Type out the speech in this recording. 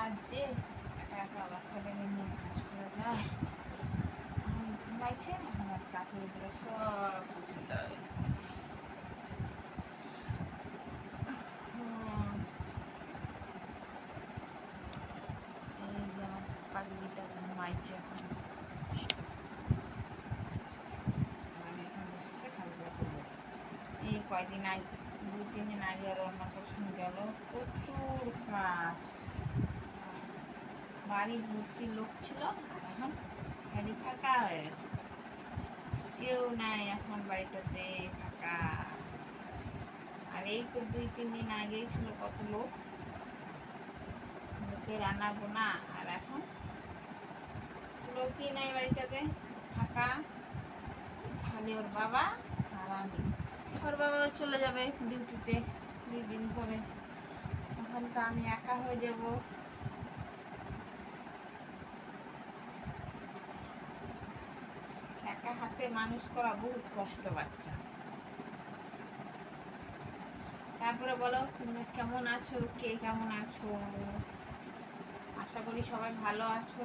কাজ যে একা একা বাচ্চাটাকে নিয়ে কাজ করা যায়। ঘুমাইছে, আমার কাপড়গুলো সব গুছাতে হবে। এই যে আমার পাগলিটা ঘুমাইছে এখন। আমি এখন বসে বসে কাজটা করবো। এই কয়দিন আগে 2-3 দিন আগে আর অন্নপ্রাশন গেল, প্রচুর কাজ, বাড়ি ভর্তি লোক ছিল, আর এখন বাড়ি ফাঁকা হয়ে গেছে, কেউ নাই এখন বাড়িটাতে, ফাঁকা। আর এই তো 2-3 দিন আগেই ছিল কত লোক, লোকের আনা গোনা, আর এখন লোকই নাই বাড়িটাতে, ফাঁকা, খালি ওর বাবা আর আমি। ওর বাবাও চলে যাবে ডিউটিতে 2 দিন পরে, তখন তো আমি একা হয়ে যাব। একা হাতে মানুষ করা বহুত কষ্ট বাচ্চা। তারপরে বলো তোমরা কেমন আছো, কে কেমন আছো? আশা করি সবাই ভালো আছো।